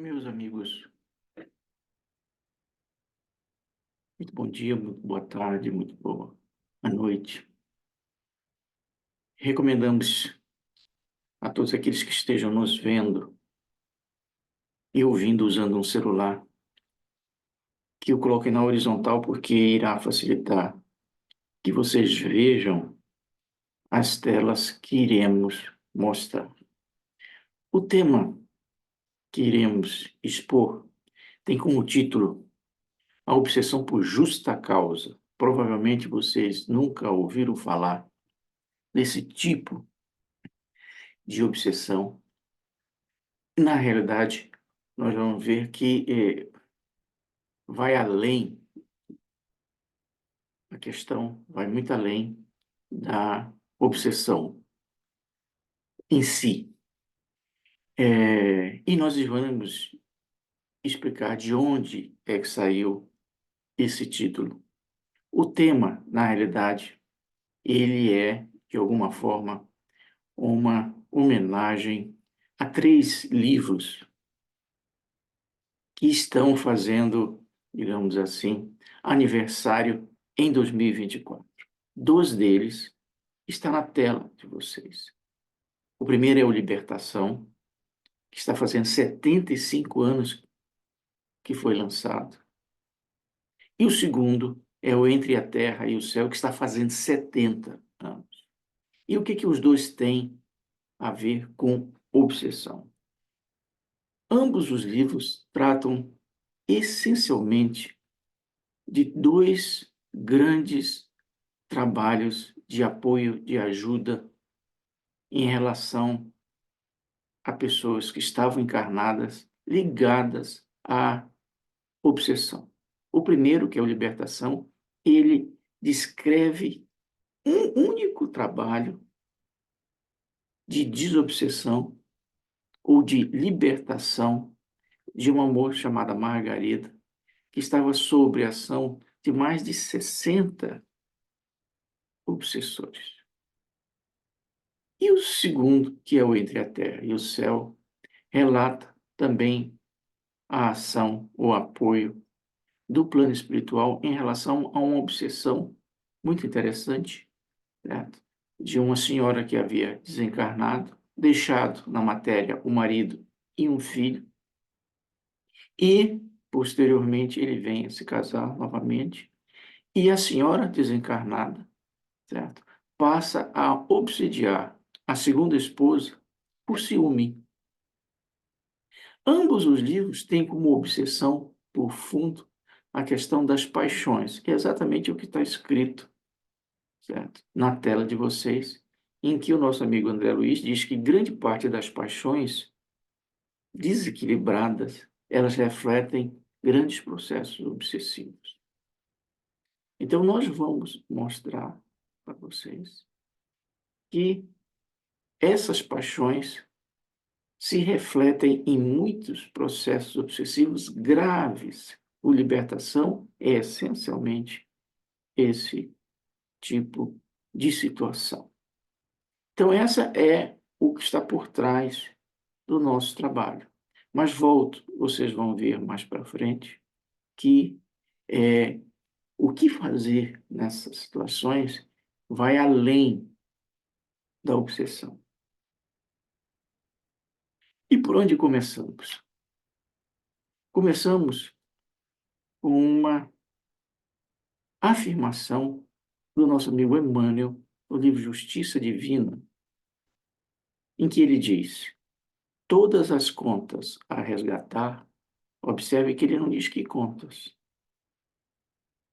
Meus amigos, muito bom dia, muito boa tarde, muito boa noite. Recomendamos a todos aqueles que estejam nos vendo e ouvindo usando um celular que o coloquem na horizontal, porque irá facilitar que vocês vejam as telas que iremos mostrar. O tema que iremos expor tem como título A Obsessão por Justa Causa. Provavelmente vocês nunca ouviram falar desse tipo de obsessão. Na realidade, nós vamos ver que vai além, a questão vai muito além da obsessão em si. E nós vamos explicar de onde é que saiu esse título. O tema, na realidade, ele é, de alguma forma, uma homenagem a 3 livros que estão fazendo, digamos assim, aniversário em 2024. 2 deles estão na tela de vocês. O primeiro é o Libertação, que está fazendo 75 anos que foi lançado. E o segundo é o Entre a Terra e o Céu, que está fazendo 70 anos. E o que os dois têm a ver com obsessão? Ambos os livros tratam essencialmente de 2 grandes trabalhos de apoio, de ajuda em relação a pessoas que estavam encarnadas ligadas à obsessão. O primeiro, que é o Libertação, ele descreve um único trabalho de desobsessão ou de libertação de uma moça chamada Margarida, que estava sob a ação de mais de 60 obsessores. E o segundo, que é o Entre a Terra e o Céu, relata também a ação, o apoio do plano espiritual em relação a uma obsessão muito interessante, certo? De uma senhora que havia desencarnado, deixado na matéria o marido e um filho, e, posteriormente, ele vem a se casar novamente, e a senhora desencarnada, certo? Passa a obsidiar a segunda esposa por ciúme. Ambos os livros têm como obsessão, por fundo, a questão das paixões, que é exatamente o que está escrito, certo? Na tela de vocês, em que o nosso amigo André Luiz diz que grande parte das paixões desequilibradas, elas refletem grandes processos obsessivos. Então, nós vamos mostrar para vocês que essas paixões se refletem em muitos processos obsessivos graves. O Libertação é essencialmente esse tipo de situação. Então, essa é o que está por trás do nosso trabalho. Mas volto, vocês vão ver mais para frente, que o que fazer nessas situações vai além da obsessão. E por onde começamos? Começamos com uma afirmação do nosso amigo Emmanuel, no livro Justiça Divina, em que ele diz: todas as contas a resgatar, observe que ele não diz que contas.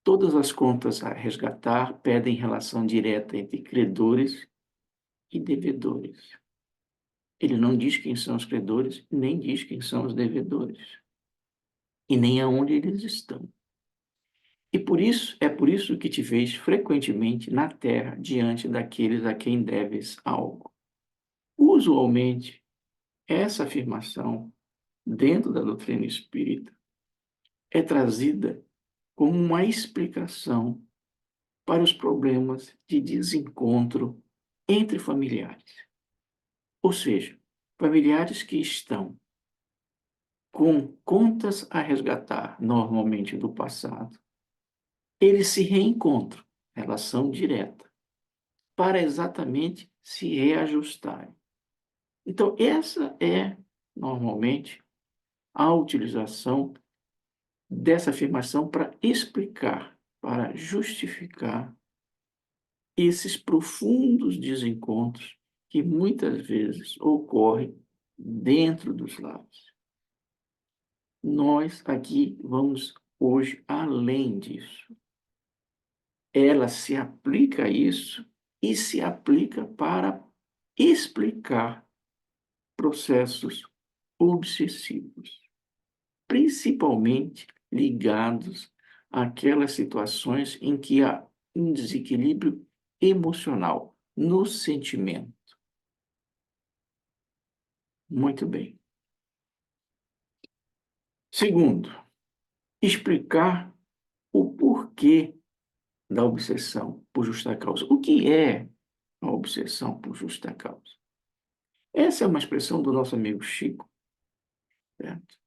Todas as contas a resgatar pedem relação direta entre credores e devedores. Ele não diz quem são os credores, nem diz quem são os devedores, e nem aonde eles estão. E é por isso que te vês frequentemente na terra diante daqueles a quem deves algo. Usualmente, essa afirmação, dentro da doutrina espírita, é trazida como uma explicação para os problemas de desencontro entre familiares. Ou seja, familiares que estão com contas a resgatar, normalmente do passado, eles se reencontram, relação direta, para exatamente se reajustarem. Então, essa é, normalmente, a utilização dessa afirmação para explicar, para justificar esses profundos desencontros que muitas vezes ocorrem dentro dos lares. Nós aqui vamos hoje além disso. Ela se aplica a isso e se aplica para explicar processos obsessivos, principalmente ligados àquelas situações em que há um desequilíbrio emocional no sentimento. Muito bem. Segundo, explicar o porquê da obsessão por justa causa. O que é a obsessão por justa causa? Essa é uma expressão do nosso amigo Chico, certo?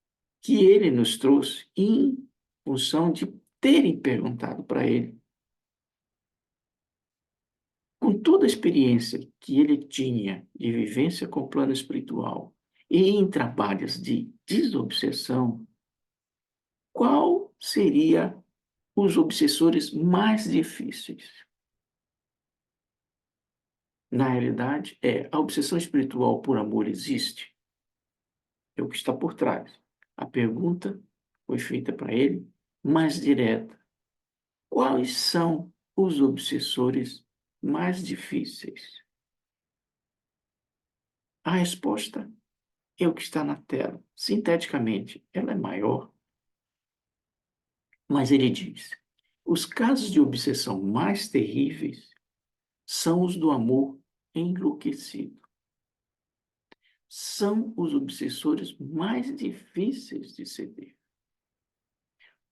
Que ele nos trouxe em função de terem perguntado para ele, com toda a experiência que ele tinha de vivência com o plano espiritual e em trabalhos de desobsessão, qual seria os obsessores mais difíceis? Na realidade, a obsessão espiritual por amor existe? É o que está por trás. A pergunta foi feita para ele mais direta. Quais são os obsessores mais difíceis? A resposta é o que está na tela. Sinteticamente, ela é maior, mas ele diz: os casos de obsessão mais terríveis são os do amor enlouquecido. São os obsessores mais difíceis de ceder.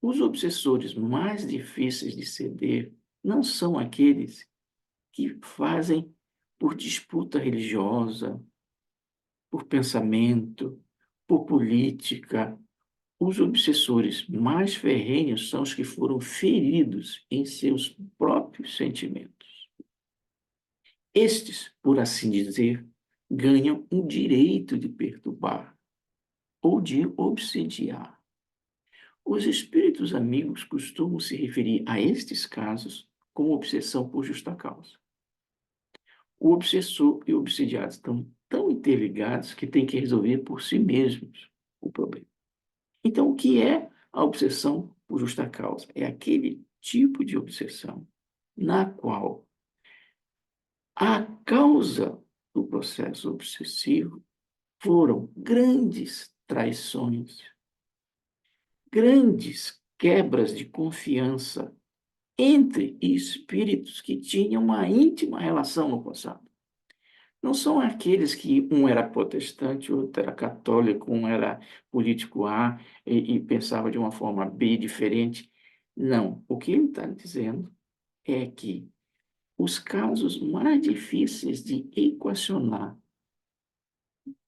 Os obsessores mais difíceis de ceder não são aqueles que fazem por disputa religiosa, por pensamento, por política. Os obsessores mais ferrenhos são os que foram feridos em seus próprios sentimentos. Estes, por assim dizer, ganham o direito de perturbar ou de obsediar. Os espíritos amigos costumam se referir a estes casos como obsessão por justa causa. O obsessor e o obsediado estão tão interligados que têm que resolver por si mesmos o problema. Então, o que é a obsessão por justa causa? É aquele tipo de obsessão na qual a causa do processo obsessivo foram grandes traições, grandes quebras de confiança entre espíritos que tinham uma íntima relação no passado. Não são aqueles que um era protestante, outro era católico, um era político A e pensava de uma forma B diferente. Não. O que ele está dizendo é que os casos mais difíceis de equacionar,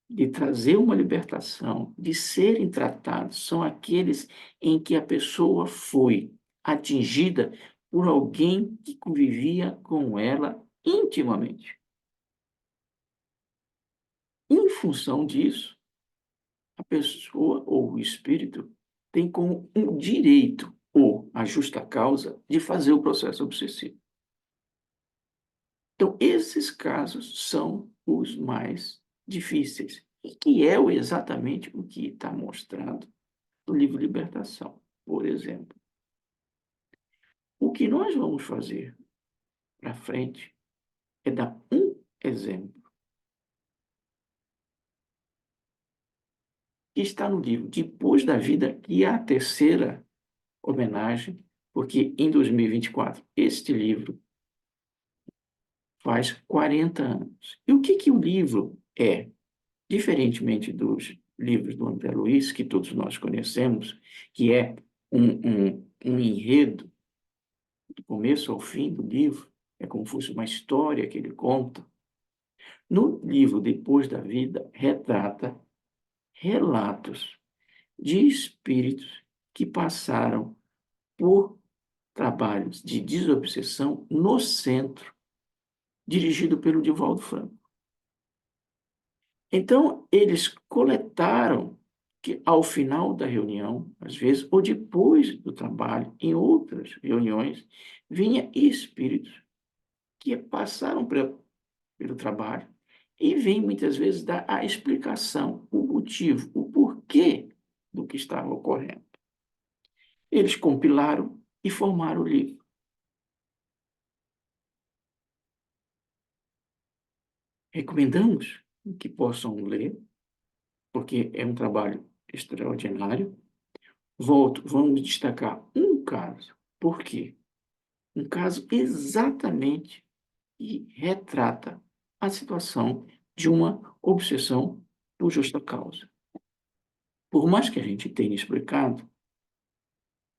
de trazer uma libertação, de serem tratados, são aqueles em que a pessoa foi atingida por alguém que convivia com ela intimamente. Em função disso, a pessoa ou o espírito tem como um direito ou a justa causa de fazer o processo obsessivo. Então, esses casos são os mais difíceis, e que é exatamente o que está mostrado no livro Libertação, por exemplo. O que nós vamos fazer para frente é dar um exemplo que está no livro Depois da Vida, que é a terceira homenagem, porque em 2024 este livro faz 40 anos. E o que o livro é? Diferentemente dos livros do André Luiz, que todos nós conhecemos, que é um enredo, do começo ao fim do livro, é como se fosse uma história que ele conta. No livro Depois da Vida, retrata relatos de espíritos que passaram por trabalhos de desobsessão no centro, dirigido pelo Divaldo Franco. Então, eles coletaram que, ao final da reunião, às vezes, ou depois do trabalho, em outras reuniões, vinha espíritos que passaram pelo trabalho e vêm, muitas vezes, dar a explicação, o motivo, o porquê do que estava ocorrendo. Eles compilaram e formaram o livro. Recomendamos que possam ler, porque é um trabalho extraordinário. Vamos destacar um caso. Por quê? Um caso exatamente que retrata a situação de uma obsessão por justa causa. Por mais que a gente tenha explicado,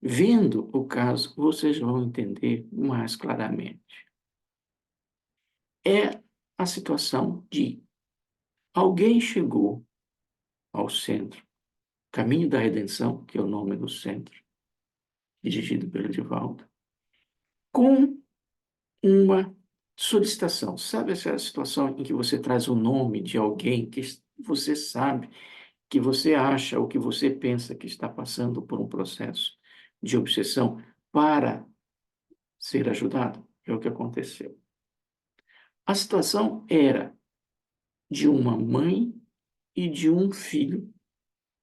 vendo o caso, vocês vão entender mais claramente. É a situação de alguém chegou ao centro, Caminho da Redenção, que é o nome do centro, dirigido pelo Divaldo, com uma solicitação. Sabe essa situação em que você traz o nome de alguém que você sabe, que você acha ou que você pensa que está passando por um processo de obsessão para ser ajudado? É o que aconteceu. A situação era de uma mãe e de um filho,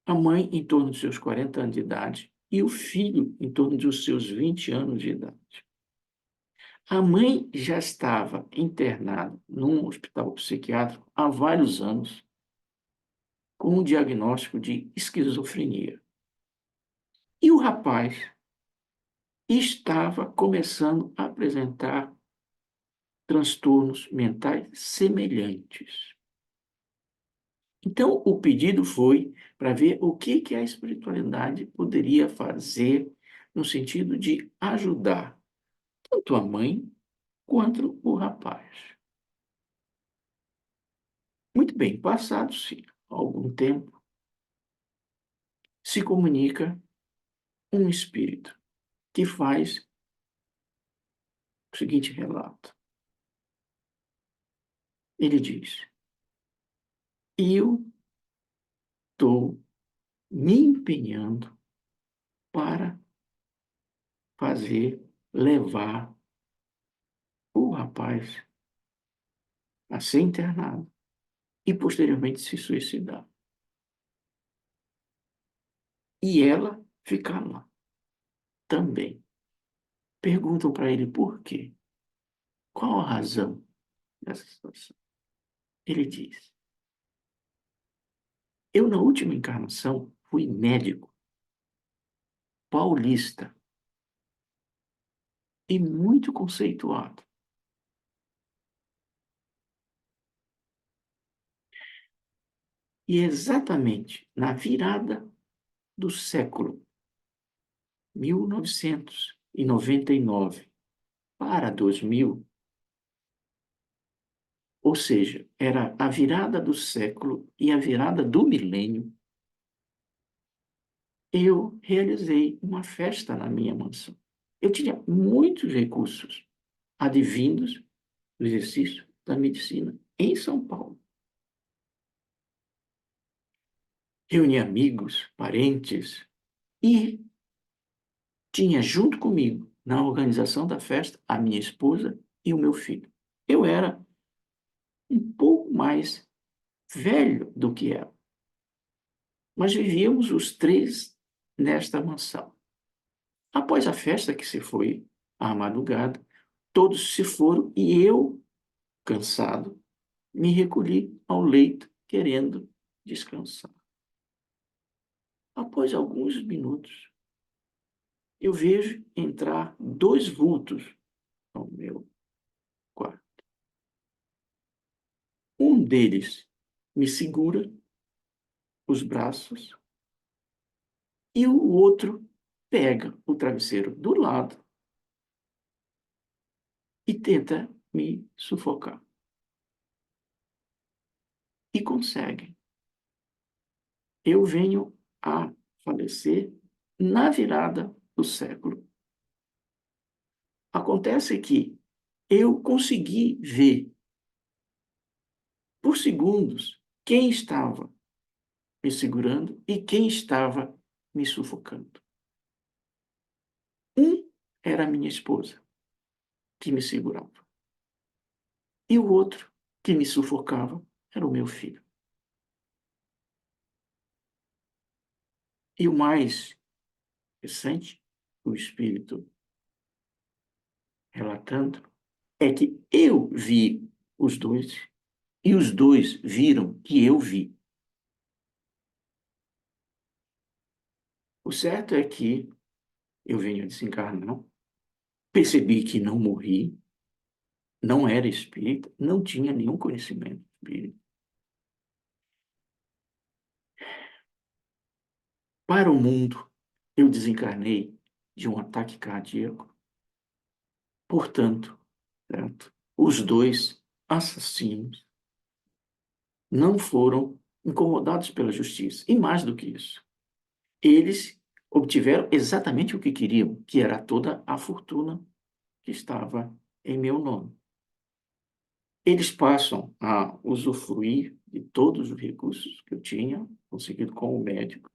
a mãe em torno dos seus 40 anos de idade e o filho em torno dos seus 20 anos de idade. A mãe já estava internada num hospital psiquiátrico há vários anos, com um diagnóstico de esquizofrenia. E o rapaz estava começando a apresentar transtornos mentais semelhantes. Então, o pedido foi para ver o que a espiritualidade poderia fazer no sentido de ajudar tanto a mãe quanto o rapaz. Muito bem, passado-se algum tempo, se comunica um espírito que faz o seguinte relato. Ele diz: eu estou me empenhando para levar o rapaz a ser internado e posteriormente se suicidar. E ela ficar lá também. Perguntam para ele por quê. Qual a razão dessa situação? Ele diz: eu, na última encarnação, fui médico paulista e muito conceituado. E exatamente na virada do século 1999 para 2000, ou seja, era a virada do século e a virada do milênio, eu realizei uma festa na minha mansão. Eu tinha muitos recursos advindos do exercício da medicina em São Paulo. Reuni amigos, parentes e tinha junto comigo, na organização da festa, a minha esposa e o meu filho. Eu era um pouco mais velho do que ela, mas vivíamos os três nesta mansão. Após a festa, que se foi à madrugada, todos se foram e eu, cansado, me recolhi ao leito, querendo descansar. Após alguns minutos, eu vejo entrar dois vultos ao meu quarto. Um deles me segura os braços e o outro pega o travesseiro do lado e tenta me sufocar. E consegue. Eu venho a falecer na virada do século. Acontece que eu consegui ver, por segundos, quem estava me segurando e quem estava me sufocando. Era minha esposa, que me segurava. E o outro, que me sufocava, era o meu filho. E o mais recente, o Espírito relatando, é que eu vi os dois e os dois viram que eu vi. O certo é que eu venho desencarnar, percebi que não morri, não era espírita, não tinha nenhum conhecimento espírita. Para o mundo, eu desencarnei de um ataque cardíaco. Portanto, certo? Os dois assassinos não foram incomodados pela justiça. E mais do que isso, eles obtiveram exatamente o que queriam, que era toda a fortuna que estava em meu nome. Eles passam a usufruir de todos os recursos que eu tinha conseguido como médico.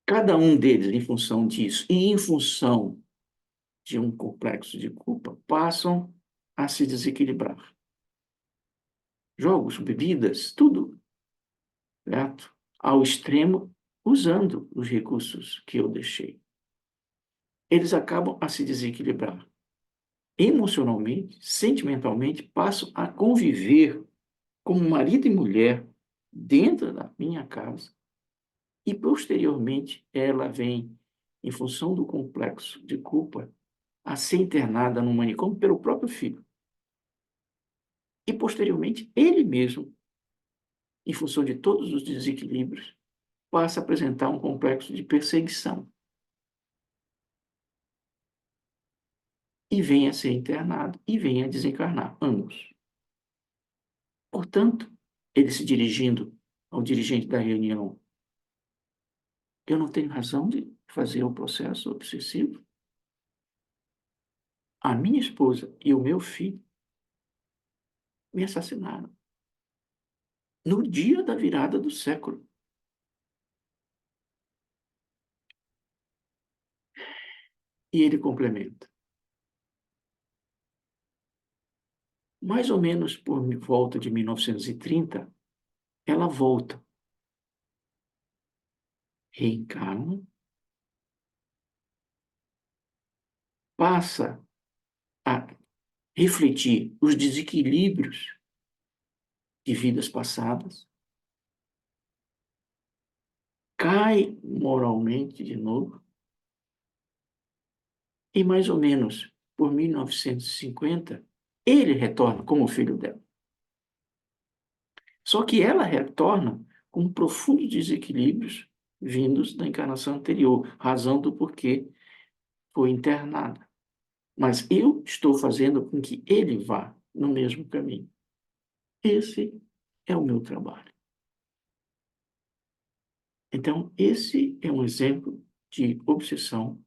Cada um deles, em função disso e em função de um complexo de culpa, passam a se desequilibrar. Jogos, bebidas, tudo, certo? Ao extremo, usando os recursos que eu deixei. Eles acabam a se desequilibrar. Emocionalmente, sentimentalmente, passam a conviver como marido e mulher dentro da minha casa e, posteriormente, ela vem, em função do complexo de culpa, a ser internada no manicômio pelo próprio filho. E, posteriormente, ele mesmo, em função de todos os desequilíbrios, passa a apresentar um complexo de perseguição e vem a ser internado e vem a desencarnar, ambos. Portanto, ele se dirigindo ao dirigente da reunião, eu não tenho razão de fazer o processo obsessivo? A minha esposa e o meu filho me assassinaram no dia da virada do século. E ele complementa. Mais ou menos por volta de 1930, ela volta, reencarna, passa a refletir os desequilíbrios de vidas passadas, cai moralmente de novo, e mais ou menos por 1950, ele retorna como filho dela. Só que ela retorna com profundos desequilíbrios vindos da encarnação anterior, razão do porquê foi internada. Mas eu estou fazendo com que ele vá no mesmo caminho. Esse é o meu trabalho. Então, esse é um exemplo de obsessão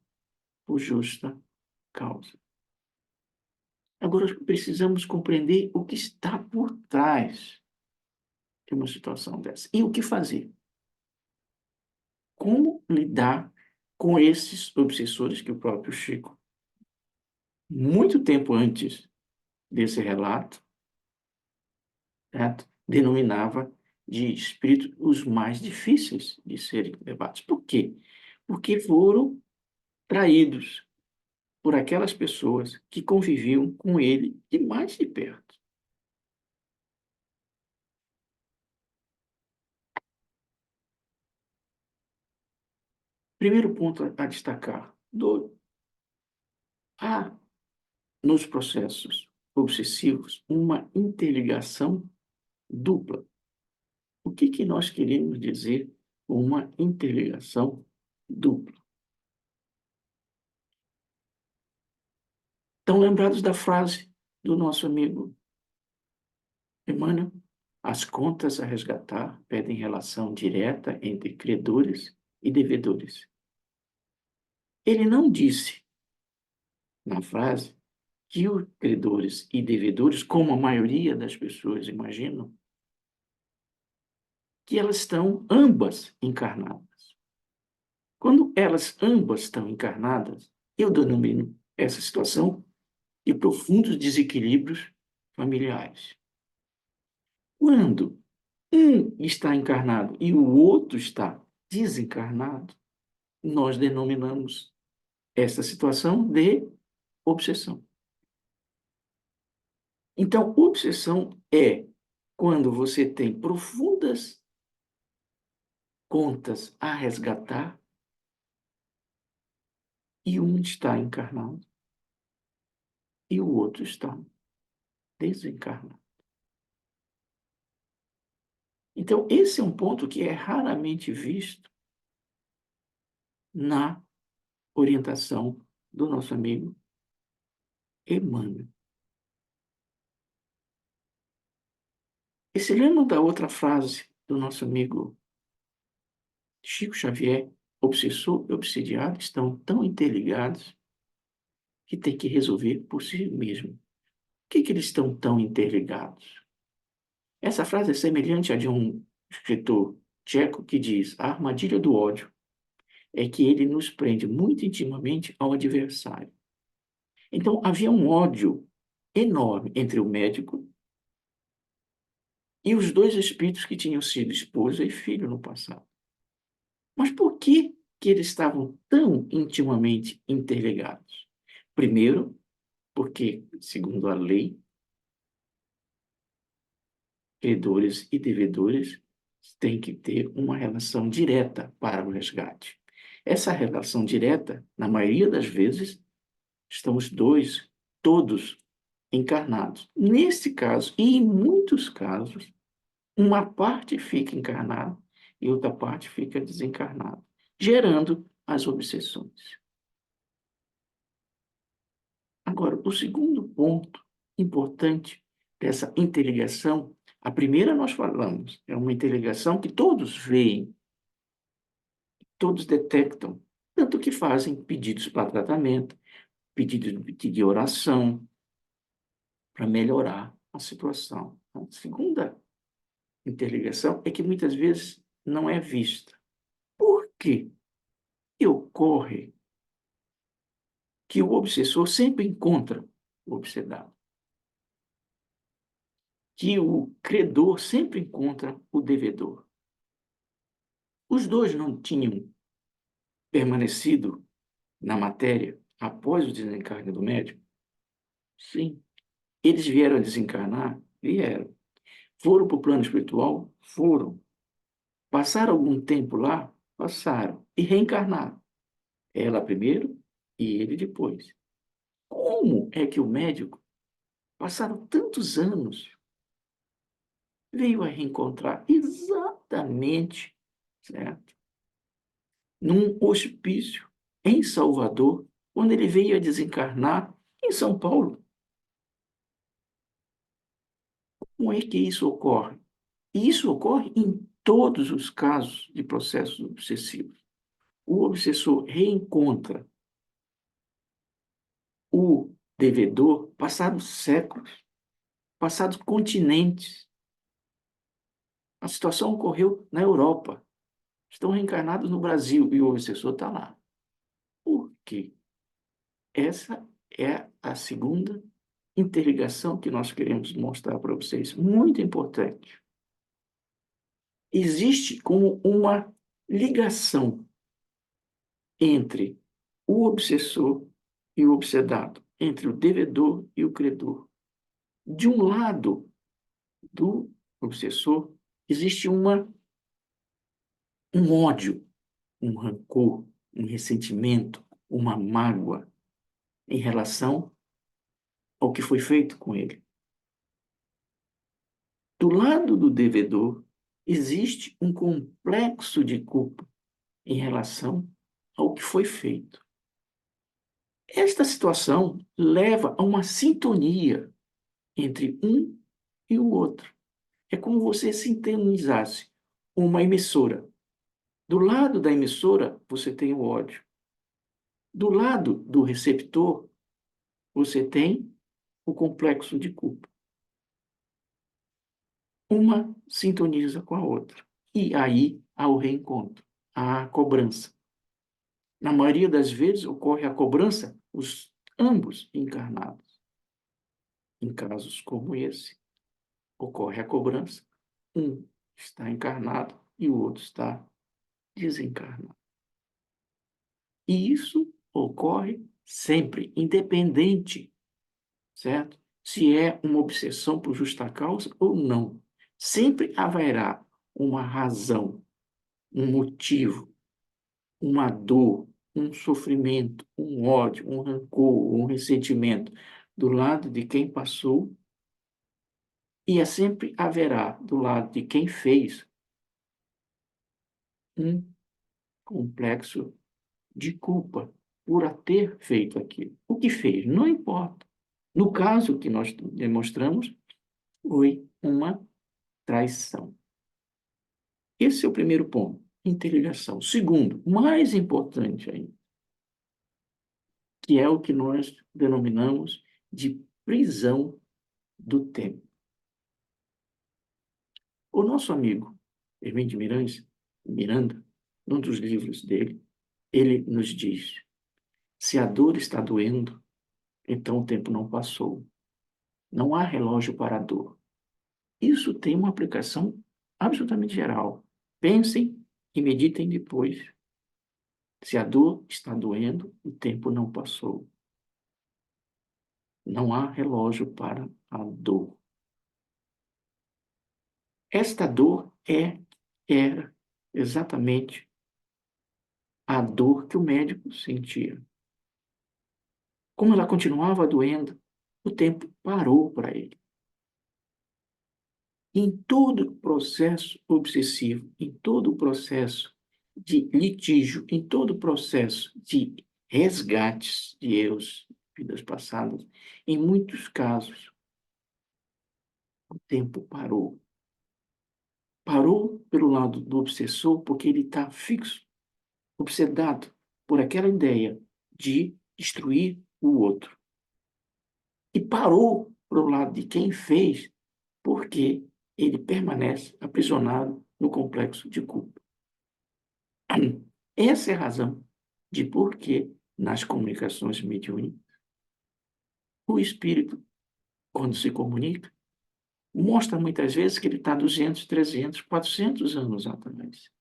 por justa causa. Agora, precisamos compreender o que está por trás de uma situação dessa. E o que fazer? Como lidar com esses obsessores que o próprio Chico, muito tempo antes desse relato, certo? Denominava de espíritos os mais difíceis de serem levados. Por quê? Porque foram traídos por aquelas pessoas que conviviam com ele de mais de perto. Primeiro ponto a destacar: há nos processos obsessivos uma interligação dupla. O que nós queremos dizer com uma interligação dupla? Estão lembrados da frase do nosso amigo Emmanuel? As contas a resgatar pedem relação direta entre credores e devedores. Ele não disse, na frase, que os credores e devedores, como a maioria das pessoas imaginam, que elas estão ambas encarnadas. Quando elas ambas estão encarnadas, eu denomino essa situação de profundos desequilíbrios familiares. Quando um está encarnado e o outro está desencarnado, nós denominamos essa situação de obsessão. Então, obsessão é quando você tem profundas contas a resgatar e um está encarnado e o outro está desencarnado. Então, esse é um ponto que é raramente visto na orientação do nosso amigo Emmanuel. E se lembra da outra frase do nosso amigo Chico Xavier? Obsessor e obsidiado estão tão interligados que tem que resolver por si mesmo. Por que eles estão tão interligados? Essa frase é semelhante à de um escritor tcheco que diz: a armadilha do ódio é que ele nos prende muito intimamente ao adversário. Então, havia um ódio enorme entre o médico e os dois espíritos que tinham sido esposa e filho no passado. Mas por que eles estavam tão intimamente interligados? Primeiro, porque, segundo a lei, credores e devedores têm que ter uma relação direta para o resgate. Essa relação direta, na maioria das vezes, estão os dois, todos encarnados. Nesse caso, e em muitos casos, uma parte fica encarnada e outra parte fica desencarnada, gerando as obsessões. Agora, o segundo ponto importante dessa interligação, a primeira nós falamos, é uma interligação que todos veem, todos detectam, tanto que fazem pedidos para tratamento, pedidos de oração, para melhorar a situação. A segunda interligação é que muitas vezes não é vista. Por quê? E ocorre que o obsessor sempre encontra o obsedado, que o credor sempre encontra o devedor. Os dois não tinham permanecido na matéria após o desencarne do médico? Sim. Eles vieram a desencarnar? Vieram. Foram para o plano espiritual? Foram. Passaram algum tempo lá? Passaram. E reencarnaram. Ela primeiro e ele depois. Como é que o médico, passaram tantos anos, veio a reencontrar exatamente, certo, num hospício em Salvador, quando ele veio a desencarnar em São Paulo? Como é que isso ocorre? E isso ocorre em todos os casos de processos obsessivos. O obsessor reencontra o devedor passados séculos, passados continentes. A situação ocorreu na Europa. Estão reencarnados no Brasil e o obsessor está lá. Por quê? Essa é a segunda interligação que nós queremos mostrar para vocês. Muito importante. Existe como uma ligação entre o obsessor e o obsedado, entre o devedor e o credor. De um lado do obsessor, existe um ódio, um rancor, um ressentimento, uma mágoa em relação ao que foi feito com ele. Do lado do devedor, existe um complexo de culpa em relação ao que foi feito. Esta situação leva a uma sintonia entre um e o outro. É como você sintonizasse uma emissora. Do lado da emissora, você tem o ódio. Do lado do receptor, você tem o complexo de culpa. Uma sintoniza com a outra. E aí há o reencontro, há a cobrança. Na maioria das vezes ocorre a cobrança, os ambos encarnados. Em casos como esse, ocorre a cobrança, um está encarnado e o outro está desencarnado. E isso ocorre sempre, independente, certo? Se é uma obsessão por justa causa ou não. Sempre haverá uma razão, um motivo, uma dor, um sofrimento, um ódio, um rancor, um ressentimento do lado de quem passou, e sempre haverá do lado de quem fez um complexo de culpa por a ter feito aquilo. O que fez, não importa. No caso que nós demonstramos, foi uma traição. Esse é o primeiro ponto, interligação. Segundo, mais importante ainda, que é o que nós denominamos de prisão do tempo. O nosso amigo Hermínio de Miranda, num dos livros dele, ele nos diz: se a dor está doendo, então o tempo não passou. Não há relógio para a dor. Isso tem uma aplicação absolutamente geral. Pensem e meditem depois. Se a dor está doendo, o tempo não passou. Não há relógio para a dor. Esta dor era exatamente a dor que o médico sentia. Como ela continuava doendo, o tempo parou para ele. Em todo o processo obsessivo, em todo o processo de litígio, em todo o processo de resgates de erros, vidas passadas, em muitos casos, o tempo parou. Parou pelo lado do obsessor, porque ele está fixo, obsedado por aquela ideia de destruir o outro. E parou pelo lado de quem fez, porque ele permanece aprisionado no complexo de culpa. Essa é a razão de por que, nas comunicações mediúnicas, o espírito, quando se comunica, mostra muitas vezes que ele está 200, 300, 400 anos atrás.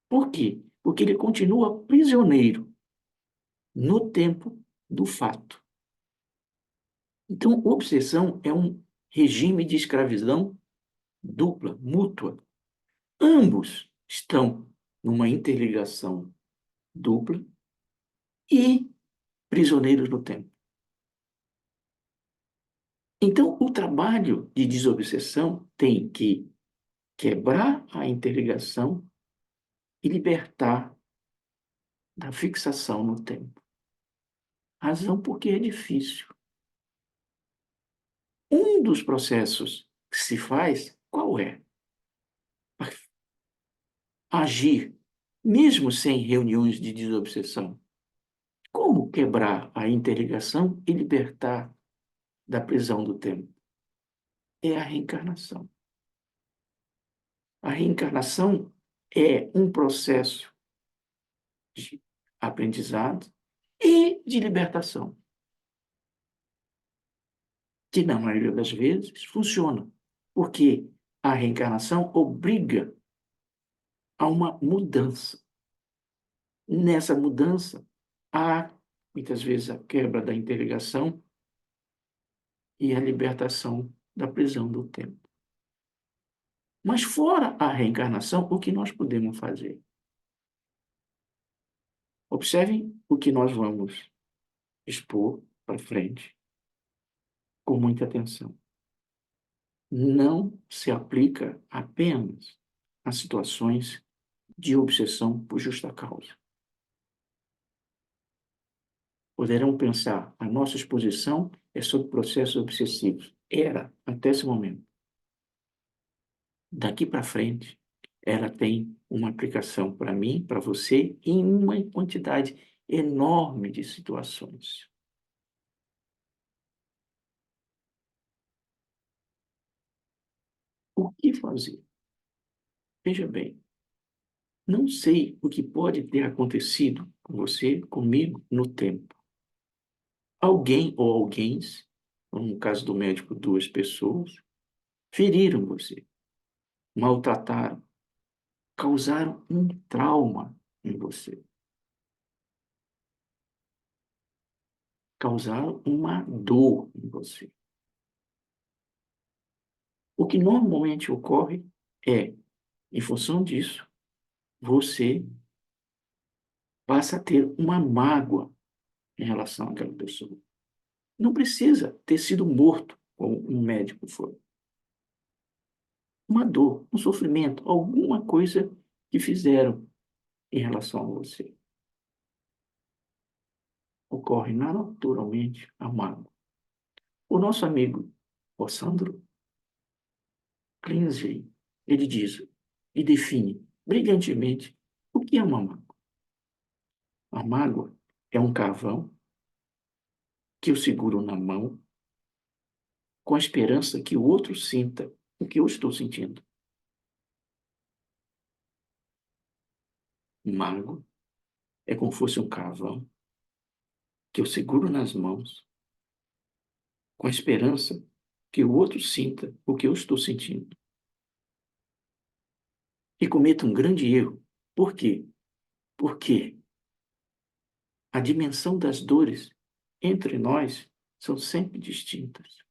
Por quê? Porque ele continua prisioneiro no tempo do fato. Então, obsessão é um regime de escravidão dupla, mútua. Ambos estão numa interligação dupla e prisioneiros no tempo. Então, o trabalho de desobsessão tem que quebrar a interligação e libertar da fixação no tempo. Razão porque é difícil. Um dos processos que se faz, qual é? Agir, mesmo sem reuniões de desobsessão. Como quebrar a interligação e libertar da prisão do tempo? É a reencarnação. A reencarnação é um processo de aprendizado e de libertação, que na maioria das vezes funciona, porque a reencarnação obriga a uma mudança. Nessa mudança, há muitas vezes a quebra da interligação e a libertação da prisão do tempo. Mas fora a reencarnação, o que nós podemos fazer? Observem o que nós vamos expor para frente com muita atenção. Não se aplica apenas a situações de obsessão por justa causa. Poderão pensar, a nossa exposição é sobre processos obsessivos. Era, até esse momento. daqui para frente, ela tem uma aplicação para mim, para você, em uma quantidade enorme de situações. O que fazer? Veja bem, não sei o que pode ter acontecido com você, comigo, no tempo. Alguém ou alguéns, no caso do médico, duas pessoas, feriram você, maltrataram, causaram um trauma em você, causaram uma dor em você. O que normalmente ocorre é, em função disso, você passa a ter uma mágoa em relação àquela pessoa. Não precisa ter sido morto, como um médico foi. Uma dor, um sofrimento, alguma coisa que fizeram em relação a você. Ocorre naturalmente a mágoa. O nosso amigo, o Sandro Klinsley, ele diz e define brilhantemente o que é uma mágoa. A mágoa é um carvão que eu seguro na mão com a esperança que o outro sinta o que eu estou sentindo. Mágoa é como se fosse um carvão que eu seguro nas mãos com a esperança que o outro sinta o que eu estou sentindo. E cometa um grande erro. Por quê? Porque a dimensão das dores entre nós são sempre distintas.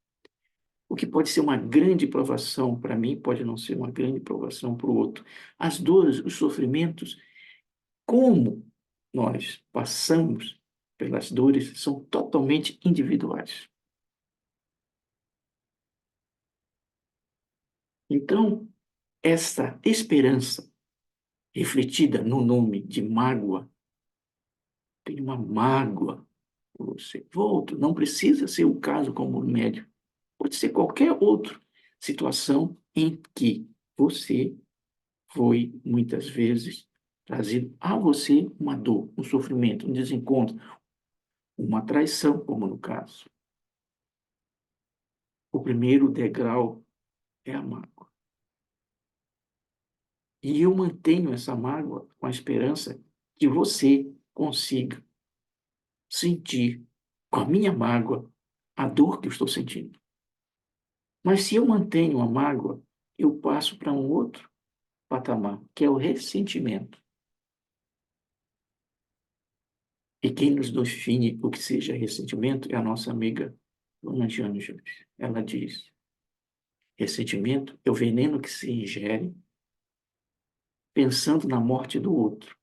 O que pode ser uma grande provação para mim pode não ser uma grande provação para o outro. As dores, os sofrimentos, como nós passamos pelas dores, são totalmente individuais. Então, essa esperança refletida no nome de mágoa, tem uma mágoa por você. Volto, não precisa ser o caso como médico. Pode ser qualquer outra situação em que você foi, muitas vezes, trazido a você uma dor, um sofrimento, um desencontro, uma traição, como no caso. O primeiro degrau é a mágoa. E eu mantenho essa mágoa com a esperança que você consiga sentir, com a minha mágoa, a dor que eu estou sentindo. Mas se eu mantenho a mágoa, eu passo para um outro patamar, que é o ressentimento. E quem nos define o que seja ressentimento é a nossa amiga Dona Jane Júlio. Ela diz: ressentimento é o veneno que se ingere pensando na morte do outro,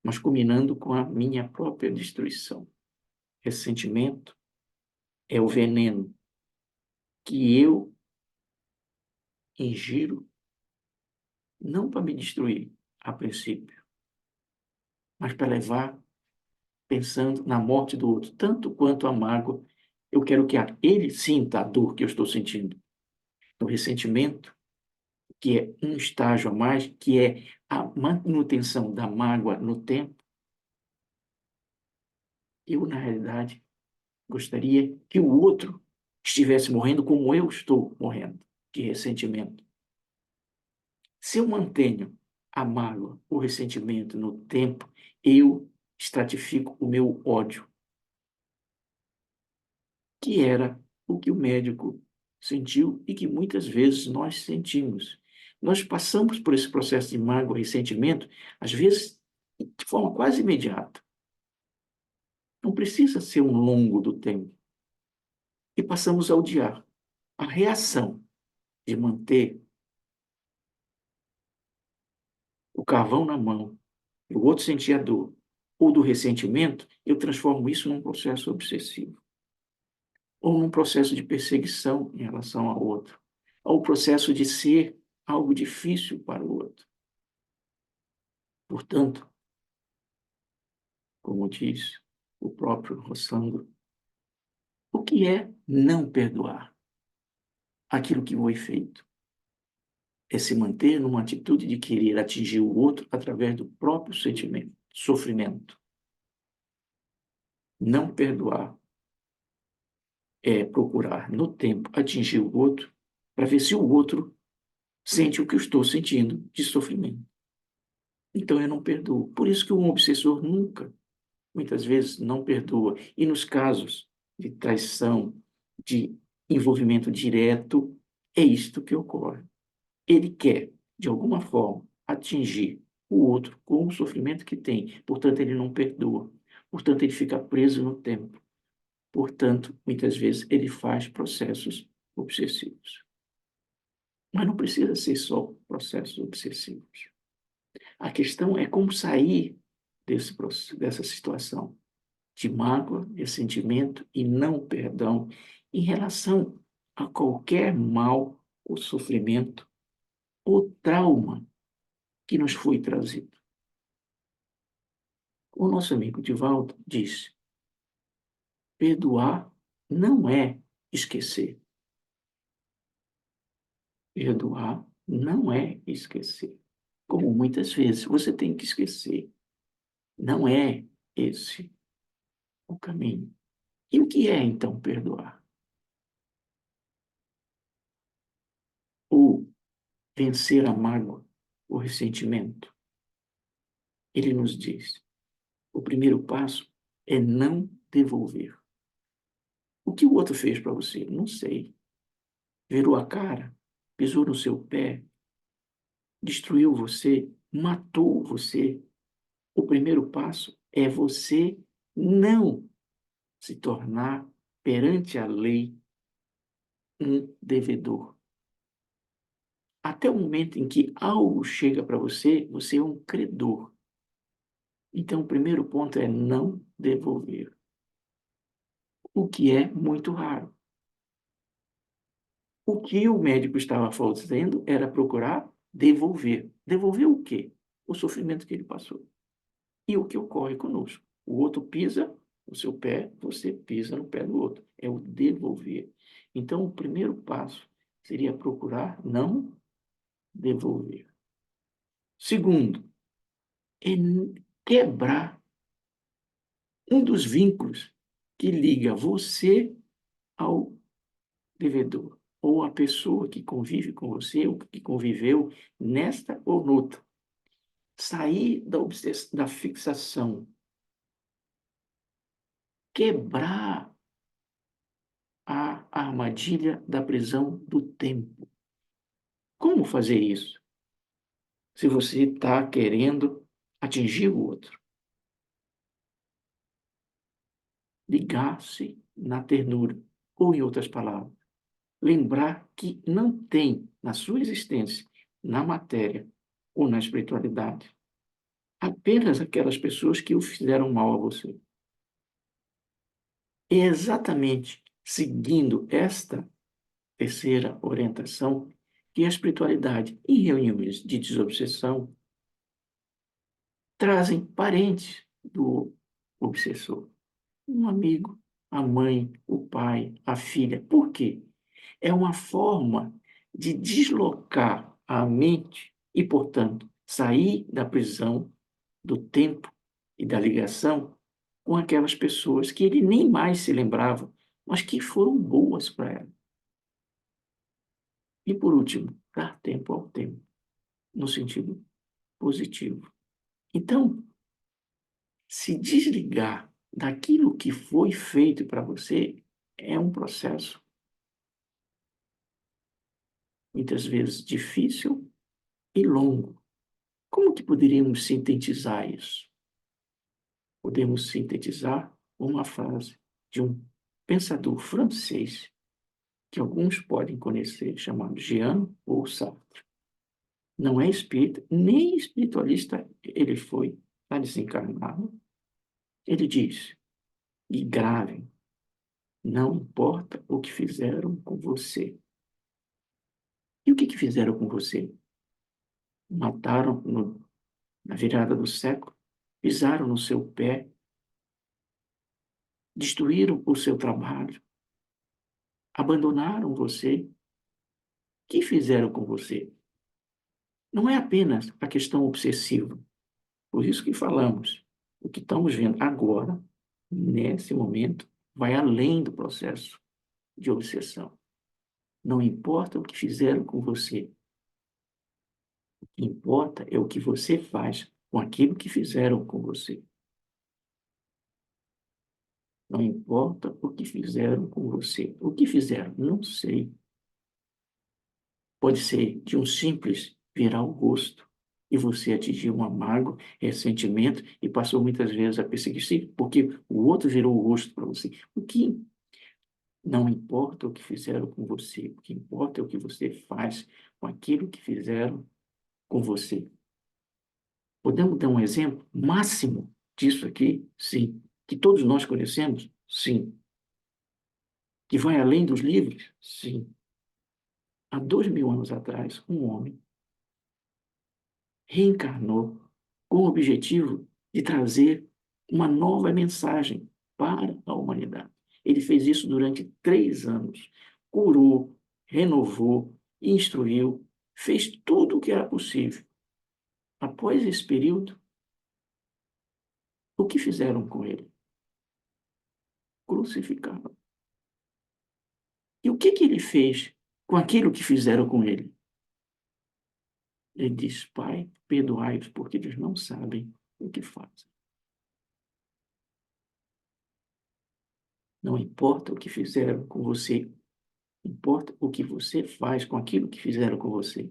mas culminando com a minha própria destruição. Ressentimento é o veneno que eu ingiro não para me destruir, a princípio, mas para levar pensando na morte do outro, tanto quanto a mágoa. Eu quero que ele sinta a dor que eu estou sentindo. O ressentimento, que é um estágio a mais, que é a manutenção da mágoa no tempo, eu, na realidade, gostaria que o outro estivesse morrendo como eu estou morrendo, de ressentimento. Se eu mantenho a mágoa, o ressentimento no tempo, eu estratifico o meu ódio, que era o que o médico sentiu e que muitas vezes nós sentimos. Nós passamos por esse processo de mágoa e ressentimento, às vezes de forma quase imediata. Não precisa ser um longo do tempo. E passamos a odiar. A reação de manter o carvão na mão e o outro sentir a dor, ou do ressentimento, eu transformo isso num processo obsessivo, ou num processo de perseguição em relação ao outro, ou processo de ser algo difícil para o outro. Portanto, como diz o próprio Rossandro, o que é não perdoar aquilo que foi feito? é se manter numa atitude de querer atingir o outro através do próprio sentimento, sofrimento. Não perdoar é procurar, no tempo, atingir o outro para ver se o outro sente o que eu estou sentindo de sofrimento. Então eu não perdoo. Por isso que um obsessor nunca, muitas vezes, não perdoa. E nos casos de traição, de envolvimento direto, é isto que ocorre. Ele quer, de alguma forma, atingir o outro com o sofrimento que tem. Portanto, ele não perdoa. Portanto, ele fica preso no tempo. Portanto, muitas vezes, ele faz processos obsessivos. Mas não precisa ser só processos obsessivos. A questão é como sair dessa situação de mágoa, ressentimento e não perdão em relação a qualquer mal ou sofrimento ou trauma que nos foi trazido. O nosso amigo Divaldo diz: perdoar não é esquecer. Perdoar não é esquecer. Como muitas vezes você tem que esquecer. Não é esse o caminho. E o que é, então, perdoar? Ou vencer a mágoa, o ressentimento? Ele nos diz: o primeiro passo é não devolver. O que o outro fez para você? Não sei. Virou a cara, pisou no seu pé, destruiu você, matou você. O primeiro passo é você não se tornar, perante a lei, um devedor. Até o momento em que algo chega para você, você é um credor. Então, o primeiro ponto é não devolver, o que é muito raro. O que o médico estava fazendo era procurar devolver. Devolver o quê? O sofrimento que ele passou. E o que ocorre conosco? O outro pisa no seu pé, você pisa no pé do outro. É o devolver. Então, o primeiro passo seria procurar não devolver. Segundo, é quebrar um dos vínculos que liga você ao devedor, ou a pessoa que convive com você, ou que conviveu nesta ou noutra. Sair da fixação, quebrar a armadilha da prisão do tempo. Como fazer isso? Se você está querendo atingir o outro. Ligar-se na ternura, ou em outras palavras, lembrar que não tem na sua existência, na matéria ou na espiritualidade, apenas aquelas pessoas que o fizeram mal a você. É exatamente seguindo esta terceira orientação que a espiritualidade, em reuniões de desobsessão, trazem parentes do obsessor. Um amigo, a mãe, o pai, a filha. Por quê? É uma forma de deslocar a mente e, portanto, sair da prisão do tempo e da ligação com aquelas pessoas que ele nem mais se lembrava, mas que foram boas para ela. E, por último, dar tempo ao tempo, no sentido positivo. Então, se desligar daquilo que foi feito para você é um processo, muitas vezes difícil e longo. Como que poderíamos sintetizar isso? Podemos sintetizar uma frase de um pensador francês que alguns podem conhecer, chamado Jean-Paul Sartre. Não é espírita, nem espiritualista ele foi, está desencarnado. Ele diz: e grave, não importa o que fizeram com você. E o que fizeram com você? Mataram na virada do século, pisaram no seu pé, destruíram o seu trabalho, abandonaram você. O que fizeram com você? Não é apenas a questão obsessiva. Por isso que falamos, o que estamos vendo agora, nesse momento, vai além do processo de obsessão. Não importa o que fizeram com você, o que importa é o que você faz com aquilo que fizeram com você. Não importa o que fizeram com você. O que fizeram? Não sei. Pode ser de um simples virar o rosto e você atingiu um amargo ressentimento e passou muitas vezes a perseguir, porque o outro virou o rosto para você. O que não importa o que fizeram com você, o que importa é o que você faz com aquilo que fizeram com você. Podemos dar um exemplo máximo disso aqui? Sim. Que todos nós conhecemos? Sim. Que vai além dos livros? Sim. Há 2000 anos atrás, um homem reencarnou com o objetivo de trazer uma nova mensagem para a humanidade. Ele fez isso durante 3 anos. Curou, renovou, instruiu, fez tudo o que era possível. Após esse período, o que fizeram com ele? Crucificaram. E o que ele fez com aquilo que fizeram com ele? Ele diz: Pai, perdoai-os, porque eles não sabem o que fazem. Não importa o que fizeram com você, importa o que você faz com aquilo que fizeram com você.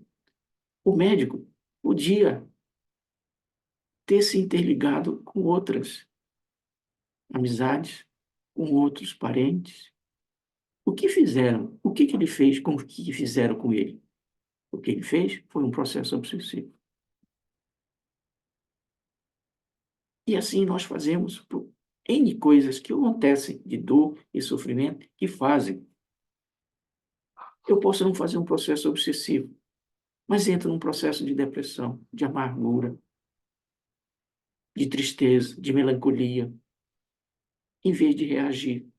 O médico podia ter se interligado com outras amizades, com outros parentes. O que fizeram? O que ele fez com o que fizeram com ele? O que ele fez foi um processo obsessivo. E assim nós fazemos por N coisas que acontecem de dor e sofrimento que fazem. Eu posso não fazer um processo obsessivo, mas entro num processo de depressão, de amargura, de tristeza, de melancolia, em vez de reagir.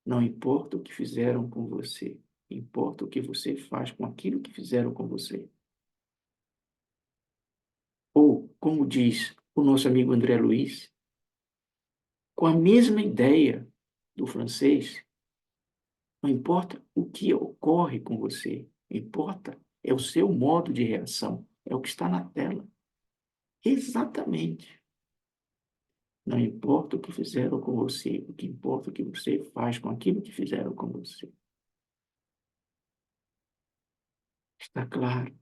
Não importa o que fizeram com você, importa o que você faz com aquilo que fizeram com você. Ou, como diz o nosso amigo André Luiz, com a mesma ideia do francês, não importa o que ocorre com você, importa é o seu modo de reação, é o que está na tela. Exatamente. Não importa o que fizeram com você, o que importa é o que você faz com aquilo que fizeram com você. Está claro?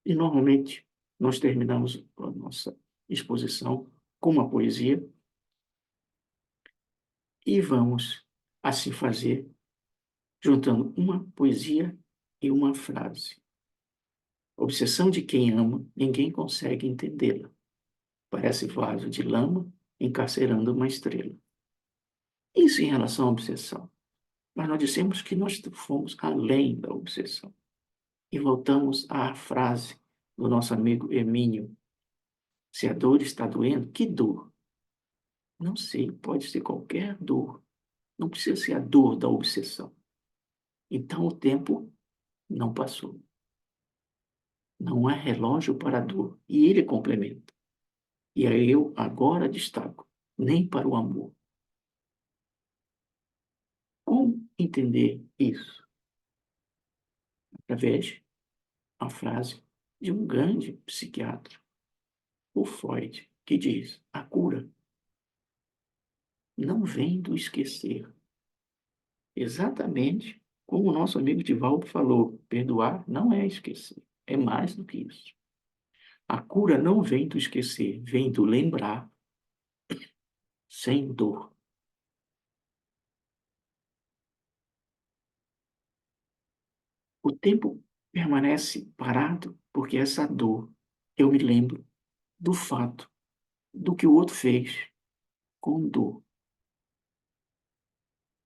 E normalmente nós terminamos a nossa exposição com uma poesia e vamos assim fazer, juntando uma poesia e uma frase. A obsessão de quem ama, ninguém consegue entendê-la. Parece vaso de lama encarcerando uma estrela. Isso em relação à obsessão. Mas nós dissemos que nós fomos além da obsessão. E voltamos à frase do nosso amigo Hermínio. Se a dor está doendo, que dor? Não sei, pode ser qualquer dor. Não precisa ser a dor da obsessão. Então o tempo não passou. Não há relógio para a dor. E ele complementa. E aí eu agora destaco, nem para o amor. Como entender isso? Através da frase de um grande psiquiatra, o Freud, que diz: a cura não vem do esquecer. Exatamente como o nosso amigo Divaldo falou, perdoar não é esquecer, é mais do que isso. A cura não vem do esquecer, vem do lembrar sem dor. O tempo permanece parado porque essa dor, eu me lembro do fato, do que o outro fez com dor.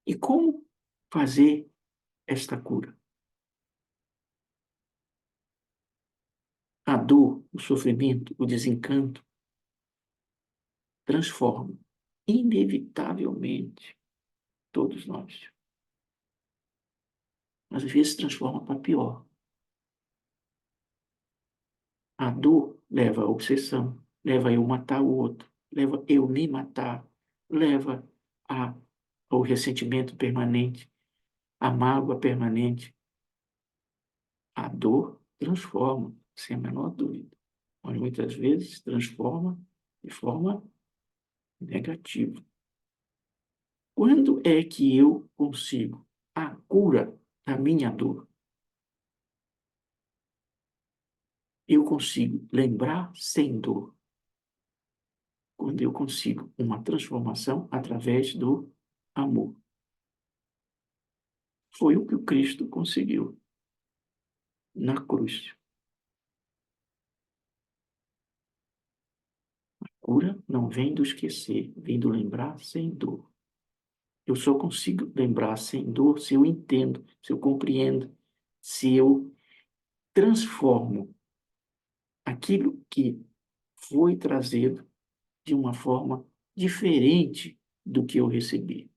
E como fazer esta cura? A dor, o sofrimento, o desencanto transformam, inevitavelmente, todos nós. mas às vezes se transforma para pior. A dor leva à obsessão, leva eu matar o outro, leva eu me matar, leva a, ao ressentimento permanente, à mágoa permanente. A dor transforma, sem a menor dúvida, mas muitas vezes transforma de forma negativa. Quando é que eu consigo a cura da minha dor? Eu consigo lembrar sem dor. Quando eu consigo uma transformação através do amor. Foi o que o Cristo conseguiu na cruz. A cura não vem do esquecer, vem do lembrar sem dor. Eu só consigo lembrar sem dor se eu entendo, se eu compreendo, se eu transformo aquilo que foi trazido de uma forma diferente do que eu recebi.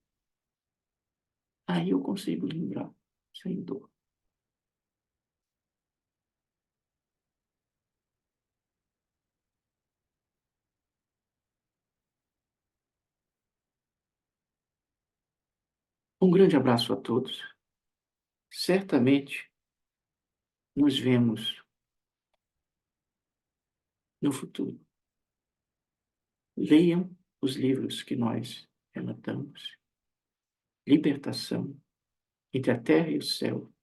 Aí eu consigo lembrar sem dor. Um grande abraço a todos. Certamente nos vemos no futuro. Leiam os livros que nós relatamos. Libertação, entre a terra e o céu.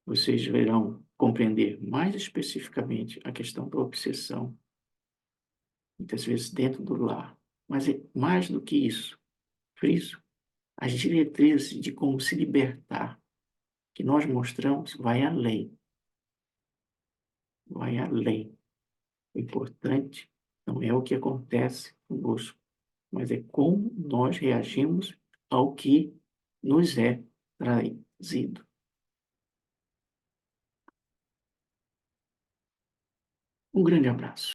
Vocês verão compreender mais especificamente a questão da obsessão, muitas vezes dentro do lar. Mas é mais do que isso. Friso, as diretrizes de como se libertar, que nós mostramos, vai além. Vai além. O importante não é o que acontece conosco, mas é como nós reagimos ao que nos é trazido. Um grande abraço.